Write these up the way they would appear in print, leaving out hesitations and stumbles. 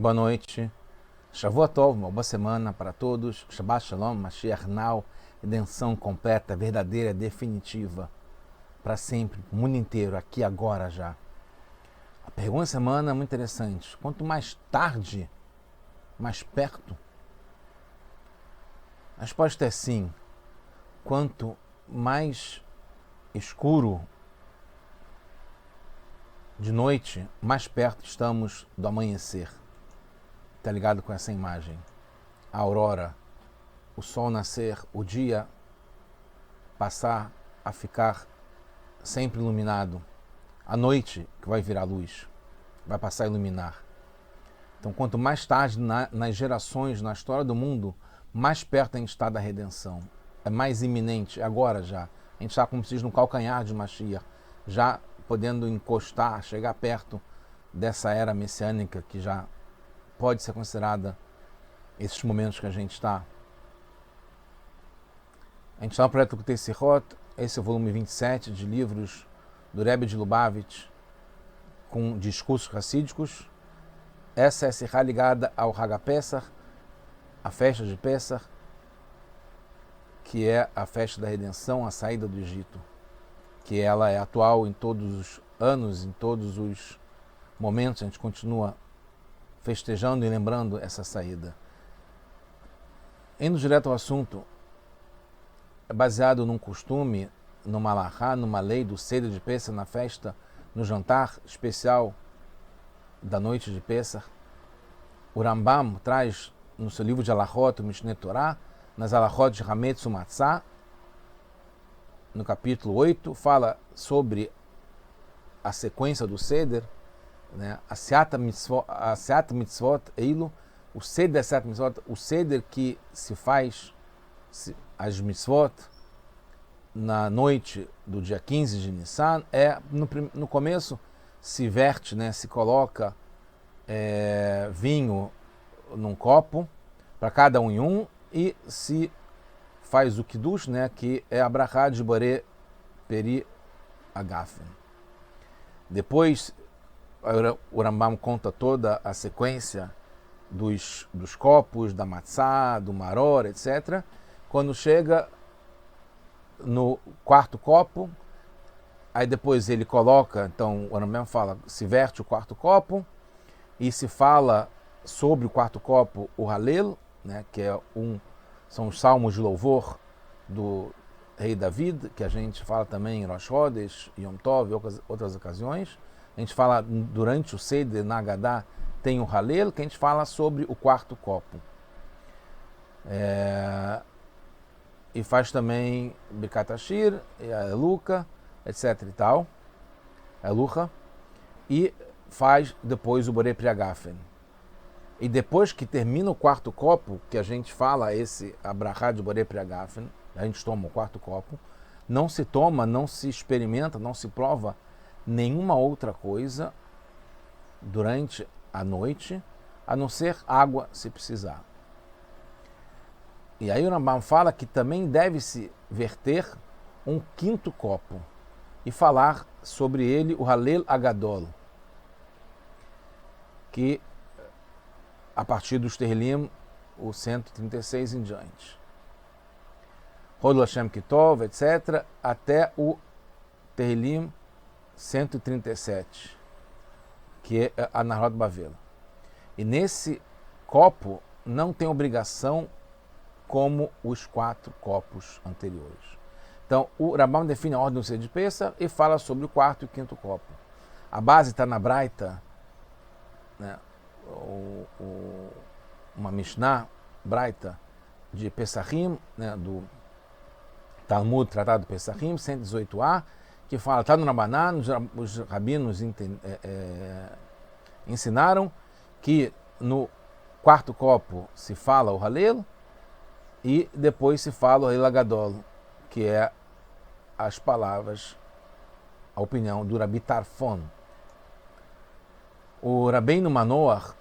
Boa noite. Shavua Tov, uma boa semana para todos. Shabbat Shalom, Mashiach Now, redenção completa, verdadeira, definitiva, para sempre, o mundo inteiro, aqui agora já. A pergunta da semana é muito interessante. Quanto mais tarde, mais perto? A resposta é sim. Quanto mais escuro de noite, mais perto estamos do amanhecer. Está ligado com essa imagem? A aurora, o sol nascer, o dia passar a ficar sempre iluminado. A noite que vai virar luz, vai passar a iluminar. Então, quanto mais tarde nas gerações, na história do mundo, mais perto a gente está da redenção. É mais iminente, é agora já. A gente está, como se diz, no calcanhar de Mashiach, já podendo encostar, chegar perto dessa era messiânica que já pode ser considerada esses momentos que a gente está. A gente está no projeto Likutei Sichot, esse é o volume 27 de livros do Rebbe de Lubavitch com discursos racídicos. Essa é a Sichá ligada ao Hag HaPesach, a festa de Pesach, que é a festa da redenção, a saída do Egito, que ela é atual em todos os anos, em todos os momentos, a gente continua festejando e lembrando essa saída. Indo direto ao assunto, é baseado num costume, numa alahá, numa lei do Seder de Pesach, na festa, no jantar especial da noite de Pesach. O Rambam traz no seu livro de Alahot, o Mishneh Torah, nas Alahot de Hametz Umatzah, no capítulo 8, fala sobre a sequência do Seder, né? A Seat Mitzvot Eilu, o Seder da Seat Mitzvot, o Seder que se faz, as Mitzvot, na noite do dia 15 de Nissan, no começo se verte, né? Se coloca vinho num copo, para cada um em um, e se faz o Kiddush, né? Que é a Brachá de Boré Peri Agafen. Depois, o Rambam conta toda a sequência dos copos, da matzá, do maror, etc. Quando chega no quarto copo, aí depois ele coloca, então o Rambam fala, se verte o quarto copo e se fala sobre o quarto copo o Halel, né, que são os salmos de louvor do rei David, que a gente fala também em Rosh Chodesh, Yom Tov e outras ocasiões. A gente fala durante o Seder, na Haggadah, tem o Halel, que a gente fala sobre o quarto copo. E faz também Birkat Hashir, a Eluca, etc. e tal. Elucha. E faz depois o Boré Pri Agafen. E depois que termina o quarto copo, que a gente fala a brachá de Boré Pri Agafen, a gente toma o quarto copo, não se toma, não se experimenta, não se prova nenhuma outra coisa durante a noite, a não ser água, se precisar. E aí o Rambam fala que também deve-se verter um quinto copo e falar sobre ele o Halel Agadol, que a partir dos Tehillim, o 136 em diante. Rodol Hashem Kitov, etc., até o Tehillim 137, que é a Narot Bavel. E nesse copo não tem obrigação como os 4 copos anteriores. Então, o Rambam define a ordem do Seder de Pesach e fala sobre o quarto e o quinto copo. A base está na Braita, né? Uma Mishnah Braita de Pesachim, né? Do Talmud, Tratado de Pesachim, 118a, que fala, está no Rabanan, os rabinos ensinaram que no quarto copo se fala o Halel e depois se fala o Halel Agadol, que é as palavras, a opinião do Rabi Tarfon. O Rabbeinu Manoach,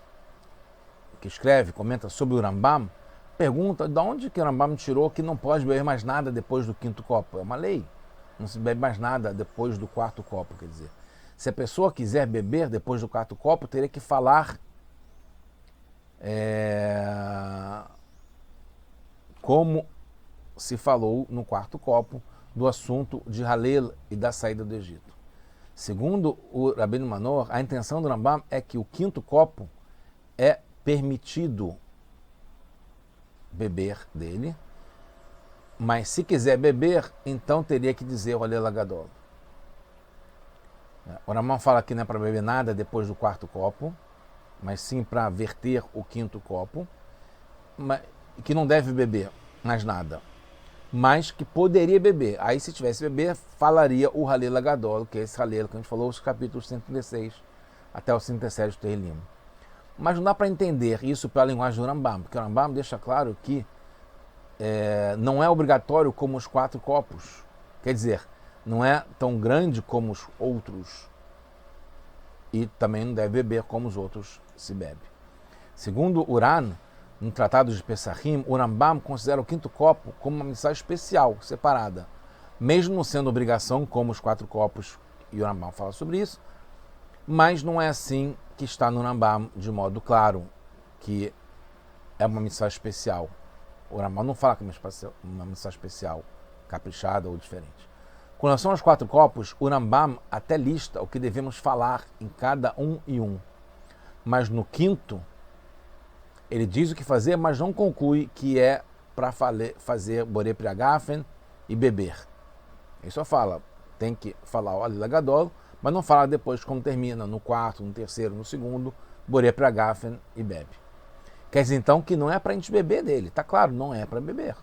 que escreve, comenta sobre o Rambam, pergunta de onde que o Rambam tirou que não pode beber mais nada depois do quinto copo. É uma lei. Não se bebe mais nada depois do quarto copo, quer dizer. Se a pessoa quiser beber depois do quarto copo, teria que falar como se falou no quarto copo do assunto de Halel e da saída do Egito. Segundo o Rabbeinu Manor, a intenção do Rambam é que o quinto copo é permitido beber dele, mas se quiser beber, então teria que dizer o Halel Hagadol. O Rambam fala que não é para beber nada depois do quarto copo, mas sim para verter o quinto copo, que não deve beber mais nada, mas que poderia beber. Aí, se tivesse beber, falaria o Halel Hagadol, que é esse Halel que a gente falou, os capítulos 136 até o 137 do Tehillim. Mas não dá para entender isso pela linguagem do Rambam, porque o Rambam deixa claro que não é obrigatório como os quatro copos. Quer dizer, não é tão grande como os outros e também não deve beber como os outros se bebe. Segundo Uran, no Tratado de Pesachim, o Rambam considera o quinto copo como uma missão especial, separada, mesmo não sendo obrigação como os quatro copos, e o Rambam fala sobre isso, mas não é assim que está no Rambam de modo claro, que é uma missão especial. O Rambam não fala que é uma missão especial, caprichada ou diferente. Com relação aos quatro copos, o Rambam até lista o que devemos falar em cada um e um. Mas no quinto, ele diz o que fazer, mas não conclui que é para fazer Borei Priagafen e beber. Ele só fala, tem que falar o Halel Hagadol, mas não fala depois como termina, no quarto, no terceiro, no segundo, Borei Priagafen e bebe. Quer dizer então que não é para a gente beber dele, tá claro, não é para beber.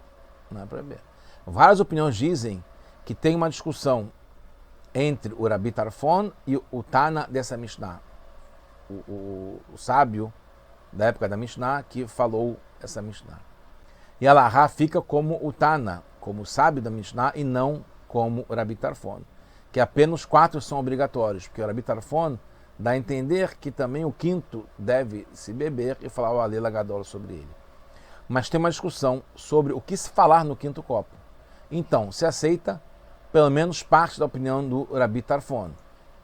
Não é para beber. Várias opiniões dizem que tem uma discussão entre o Rabi Tarfon e o Tana dessa Mishnah. O sábio da época da Mishnah que falou essa Mishnah. E a Lahá fica como o Tana, como o sábio da Mishnah e não como o Rabi Tarfon. Que apenas 4 são obrigatórios, porque o Rabi Tarfon dá a entender que também o quinto deve se beber e falar o Halel Hagadol sobre ele. Mas tem uma discussão sobre o que se falar no quinto copo. Então, se aceita pelo menos parte da opinião do Rabi Tarfon,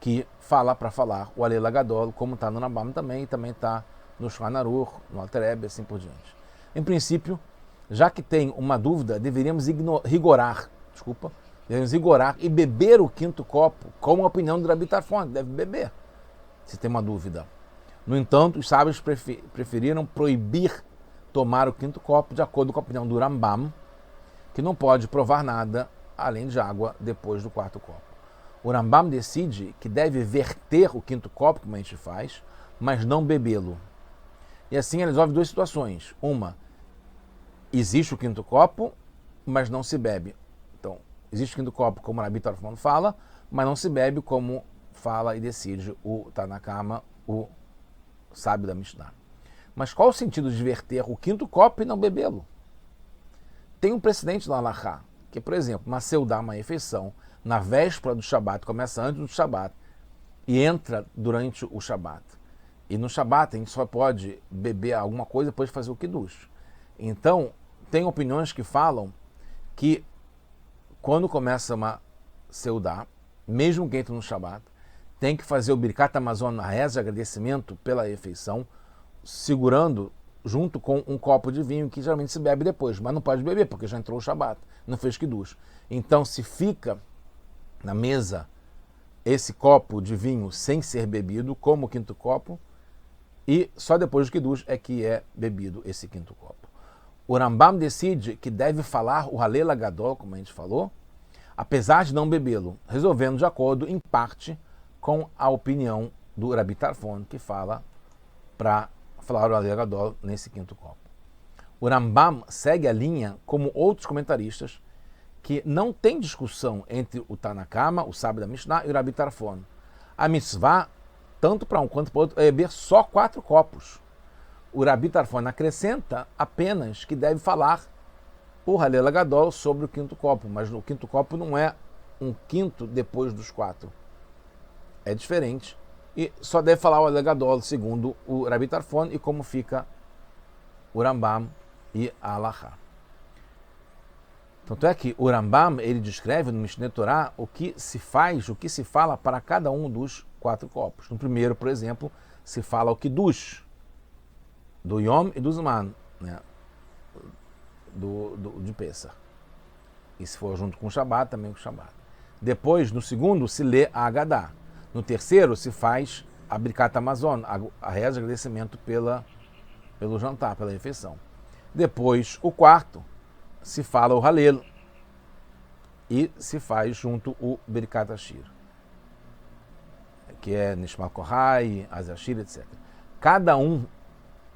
que fala para falar o Halel Hagadol, como está no Rambam também, e também está no Shulchan Aruch, no Alter Rebbe, assim por diante. Em princípio, já que tem uma dúvida, deveríamos rigorar e beber o quinto copo, como a opinião do Rabi Tarfon, deve beber, se tem uma dúvida. No entanto, os sábios preferiram proibir tomar o quinto copo, de acordo com a opinião do Rambam, que não pode provar nada além de água depois do quarto copo. O Rambam decide que deve verter o quinto copo, como a gente faz, mas não bebê-lo. E assim ele resolve 2 situações. Uma, existe o quinto copo, mas não se bebe. Então, existe o quinto copo, como o Rabi Tarfon fala, mas não se bebe como fala e decide o Tanakama, o sábio da Mishnah. Mas qual o sentido de verter o quinto copo e não bebê-lo? Tem um precedente na Halachá, que, por exemplo, uma seudá, uma refeição, na véspera do Shabat, começa antes do Shabat e entra durante o Shabat. E no Shabat a gente só pode beber alguma coisa depois de fazer o Kiddush. Então, tem opiniões que falam que quando começa uma seudá, mesmo que entre no Shabat, tem que fazer o Birkat Hamazon, a reza de agradecimento pela refeição, segurando junto com um copo de vinho que geralmente se bebe depois, mas não pode beber porque já entrou o Shabat, não fez Kiddush. Então, se fica na mesa esse copo de vinho sem ser bebido, como o quinto copo, e só depois do Kiddush é que é bebido esse quinto copo. O Rambam decide que deve falar o Halel Hagadol, como a gente falou, apesar de não bebê-lo, resolvendo de acordo, em parte, com a opinião do Rabi Tarfon, que fala para falar o Halel Hagadol nesse quinto copo. O Rambam segue a linha, como outros comentaristas, que não tem discussão entre o Tanakama, o sábio da Mishnah, e o Rabi Tarfon. A mitzvah, tanto para um quanto para o outro, é beber só 4 copos. O Rabi Tarfon acrescenta apenas que deve falar o Halel Hagadol sobre o quinto copo, mas o quinto copo não é um quinto depois dos 4. É diferente. E só deve falar o Halel Hagadol segundo o Rabi Tarfon e como fica o Rambam e a Halachá. Tanto é que o Rambam, ele descreve no Mishneh Torah o que se faz, o que se fala para cada um dos 4 copos. No primeiro, por exemplo, se fala o Kiddush. do Yom e do Zman, né? De Pesach. E se for junto com o Shabat, também com o Shabat. Depois, no segundo, se lê a Agadá. No terceiro, se faz a Birkat Hamazon, a reza de agradecimento pelo jantar, pela refeição. Depois, o quarto, se fala o Halel e se faz junto o Birkat Hashir, que é Nishma Kohai, Azashir, etc. Cada um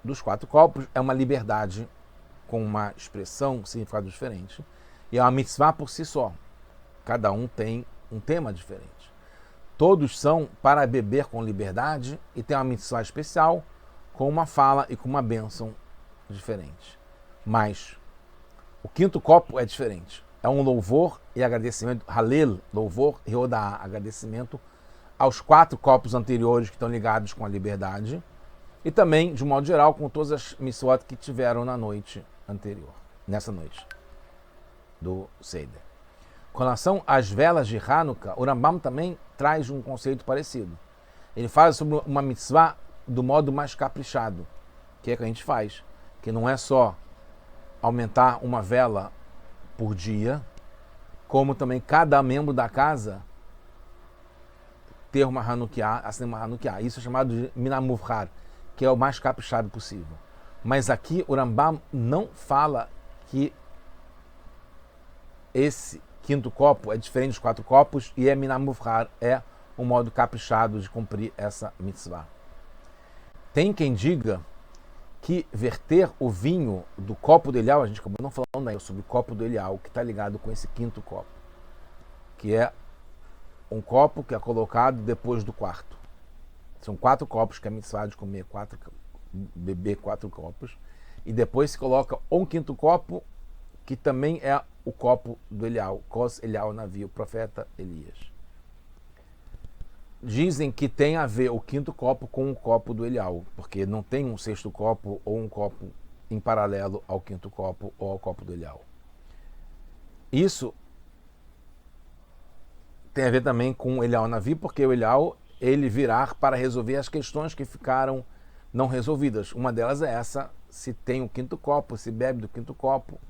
dos 4 copos é uma liberdade com uma expressão, um significado diferente, e é uma mitzvah por si só. Cada um tem um tema diferente. Todos são para beber com liberdade e tem uma mitzvah especial com uma fala e com uma bênção diferente. Mas o 5º copo é diferente. É um louvor e agradecimento, Halel, louvor e Hodá, agradecimento aos 4 copos anteriores que estão ligados com a liberdade e também, de modo geral, com todas as mitzvot que tiveram na noite anterior, nessa noite do Seder. Com relação às velas de Hanukkah, o Rambam também traz um conceito parecido. Ele fala sobre uma mitzvah do modo mais caprichado, que é o que a gente faz, que não é só aumentar uma vela por dia, como também cada membro da casa ter uma Hanukkah, acender uma Hanukkah. Isso é chamado de Minamuvhar, que é o mais caprichado possível. Mas aqui o Rambam não fala que esse 5º copo é diferente dos 4 copos e é Minamuvhar, é um modo caprichado de cumprir essa mitzvah. Tem quem diga que verter o vinho do copo do Elial, a gente acabou não falando aí sobre o copo do Elial, que está ligado com esse 5º copo, que é um copo que é colocado depois do quarto. São 4 copos que é mitzvah de beber 4 copos, e depois se coloca um 5º copo, que também é o copo do Elial, Kos Elial Navi, o profeta Elias. Dizem que tem a ver o 5º copo com o copo do Elial, porque não tem um 6º copo ou um copo em paralelo ao 5º copo ou ao copo do Elial. Isso tem a ver também com o Elial Navi, porque o Elial, ele virá para resolver as questões que ficaram não resolvidas. Uma delas é essa, se tem o 5º copo, se bebe do 5º copo,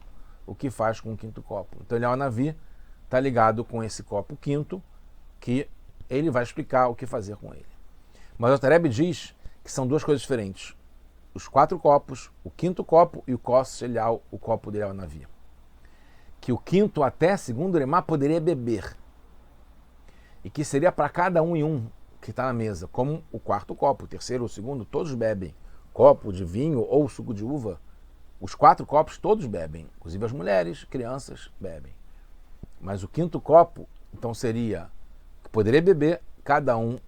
o que faz com o 5º copo. Então, Elial Navi está ligado com esse copo 5º, que ele vai explicar o que fazer com ele. Mas o Alter Rebbe diz que são 2 coisas diferentes. Os 4 copos, o 5º copo e o Kos Elial, o copo de Elial Navi. Que o 5º, até segundo o Remá, poderia beber. E que seria para cada um e um que está na mesa, como o 4º copo, o 3º ou o 2º, todos bebem. Copo de vinho ou suco de uva, os 4 copos todos bebem, inclusive as mulheres, crianças bebem. Mas o 5º copo, então, seria que poderia beber cada um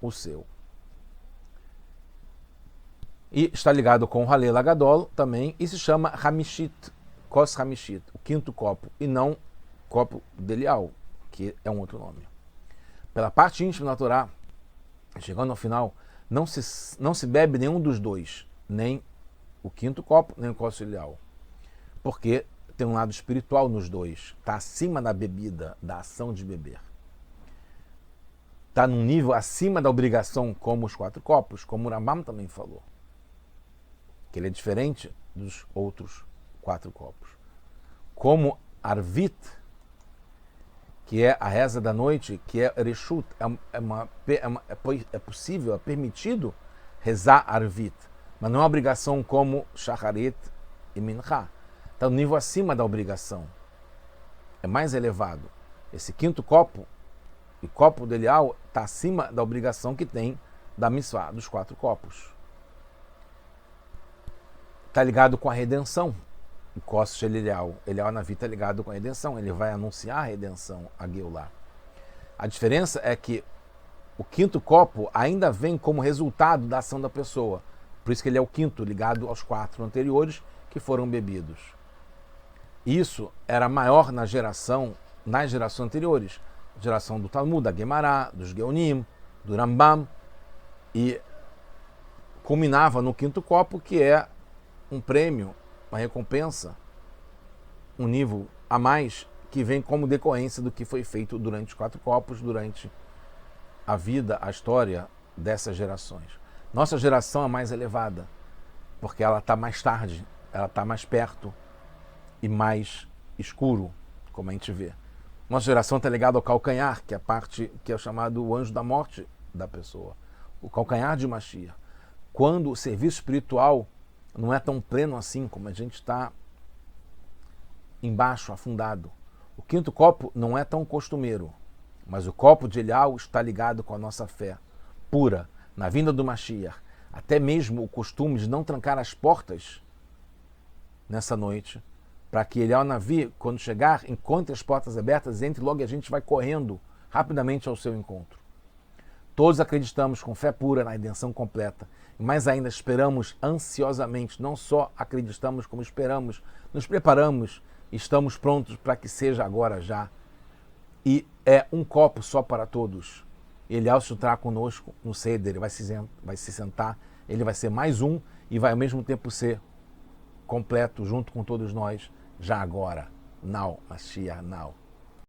o seu. E está ligado com o Halel Agadol também, e se chama Hamishit, Kos Hamishit, o 5º copo, e não copo de Elial, que é um outro nome. Pela parte íntima da Torá, chegando ao final, não se bebe nenhum dos 2, nem o 5º copo, nem o Kos Elial, porque tem um lado espiritual nos 2, está acima da bebida, da ação de beber. Está num nível acima da obrigação, como os 4 copos, como o Rambam também falou, que ele é diferente dos outros 4 copos. Como Arvit, que é a reza da noite, que é Reshut, é possível, é permitido rezar Arvit, mas não é uma obrigação como Shacharit e Mincha. Está no nível acima da obrigação, é mais elevado. Esse 5º copo, e copo do Elial, está acima da obrigação que tem da mitzvah dos 4 copos. Está ligado com a redenção. O Kos Elial Navi está ligado com a redenção. Ele vai anunciar a redenção, a Geulah. A diferença é que o 5º copo ainda vem como resultado da ação da pessoa. Por isso que ele é o 5º, ligado aos 4 anteriores que foram bebidos. Isso era maior nas gerações anteriores. Geração do Talmud, da Gemara, dos Geonim, do Rambam, e culminava no 5º copo, que é um prêmio, uma recompensa, um nível a mais, que vem como decorrência do que foi feito durante os 4 copos, durante a vida, a história dessas gerações. Nossa geração é mais elevada, porque ela está mais tarde, ela está mais perto e mais escuro, como a gente vê. Nossa geração está ligada ao calcanhar, que é a parte que é o chamado o anjo da morte da pessoa. O calcanhar de Mashiach. Quando o serviço espiritual não é tão pleno assim, como a gente está embaixo, afundado. O quinto copo não é tão costumeiro, mas o copo de Elial está ligado com a nossa fé pura na vinda do Mashiach. Até mesmo o costume de não trancar as portas nessa noite, para que Elial Navi, quando chegar, encontre as portas abertas, entre logo e a gente vai correndo rapidamente ao seu encontro. Todos acreditamos com fé pura na redenção completa, mas ainda esperamos ansiosamente, não só acreditamos como esperamos, nos preparamos, estamos prontos para que seja agora já. E é um copo só para todos. Elial se juntará conosco no Seder, ele vai se sentar, ele vai ser mais um e vai ao mesmo tempo ser completo junto com todos nós, já agora. Now, Mashiach, now.